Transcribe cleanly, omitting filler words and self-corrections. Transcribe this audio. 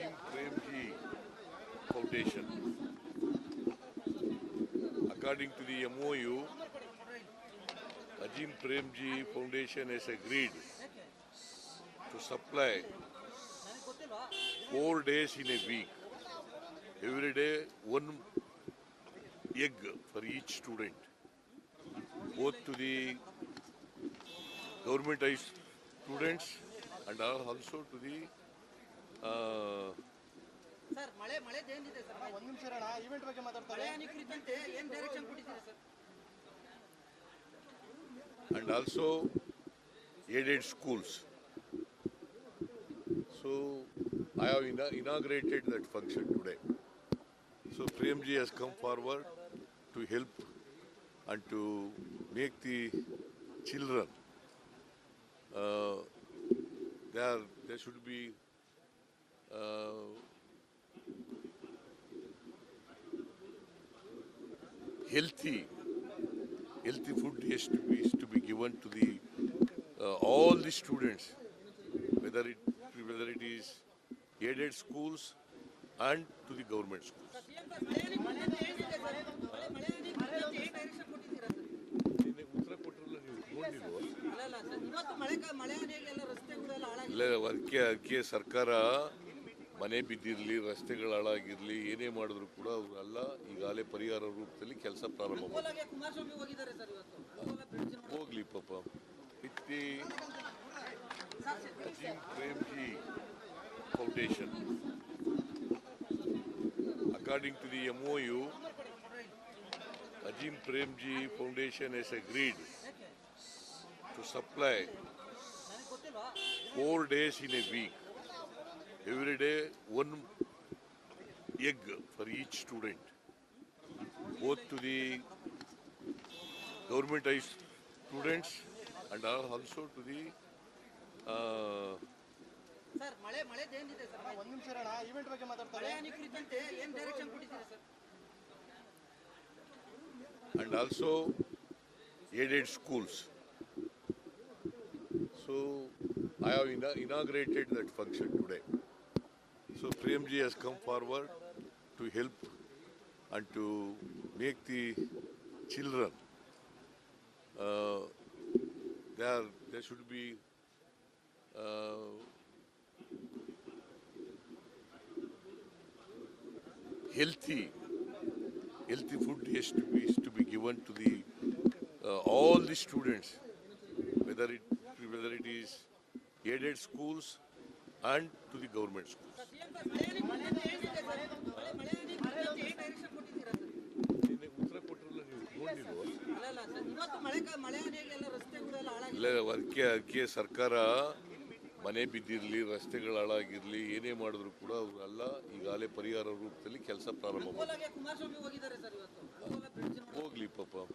Ajim Premji Foundation. According to the MOU, Ajim Premji Foundation has agreed to supply 4 days in a week, every day one egg for each student, both to the government high students and also to the sir ಮಳೆದೇನಿದೆ sir ಒಂದು ನಿಮಿಷ ಇರೋಣ event ಬಗ್ಗೆ ಮಾತಾಡ್ತಾರೆ ಮಳೆ ಹಾನಿ ಕುರಿತಂತೆ ಏನು ಡೈರೆಕ್ಷನ್ ಕೊಟ್ಟಿದ್ದೀರಾ sir and also aided schools. So I have inaugurated that function today. So Premji has come forward to help and to make the children there should be healthy food is to be given to the all the students, whether it is aided schools and to the government schools. ಉತ್ತರ ಕೊಟ್ಟರಲ್ಲ, ನೀವು ನೋಡಿಲ್ವಾ? ಇಲ್ಲ, ಅದಕ್ಕೆ ಸರ್ಕಾರ ಮನೆ ಬಿದ್ದಿರಲಿ, ರಸ್ತೆಗಳು ಹಾಳಾಗಿರ್ಲಿ, ಏನೇ ಮಾಡಿದ್ರು ಕೂಡ ಅವರೆಲ್ಲ ಈಗಾಗಲೇ ಪರಿಹಾರ ರೂಪದಲ್ಲಿ ಕೆಲಸ ಪ್ರಾರಂಭ ಮಾಡಿ ಹೋಗ್ಲಿ ಪಾಪ. ಇತ್ತಿ Ajim Premji Foundation. According to the MOU, Ajim Premji Foundation has agreed to supply 4 days in a week, every day one egg for each student, both to the government high students and also to the sir ಮಳೆದೇನಿದೆ sir ಒಂದು ನಿಮಿಷ ಇರೋಣ event ಬಗ್ಗೆ ಮಾತಾಡ್ತಾರೆ ಮಳೆ ಹಾನಿ ಕುರಿತಂತೆ ಏನು ಡೈರೆಕ್ಷನ್ ಕೊಟ್ಟಿದ್ದೀರಾ sir and also aided schools. So I have inaugurated that function today. So Premji has come forward to help and to make the children there should be healthy food is to be given to the all the students, whether it is aided schools and to the government schools. ಉತ್ತರ ಕೊಟ್ಟರಲ್ಲ, ನೀವು ನೋಡಿಲ್ವಾ? ಇಲ್ಲ, ಅದಕ್ಕೆ ಸರ್ಕಾರ ಮನೆ ಬಿದ್ದಿರಲಿ, ರಸ್ತೆಗಳು ಹಾಳಾಗಿರ್ಲಿ, ಏನೇ ಮಾಡಿದ್ರು ಕೂಡ ಅವರೆಲ್ಲ ಈಗಾಗಲೇ ಪರಿಹಾರ ರೂಪದಲ್ಲಿ ಕೆಲಸ ಪ್ರಾರಂಭ ಮಾಡಿ ಹೋಗ್ಲಿ ಪಾಪ.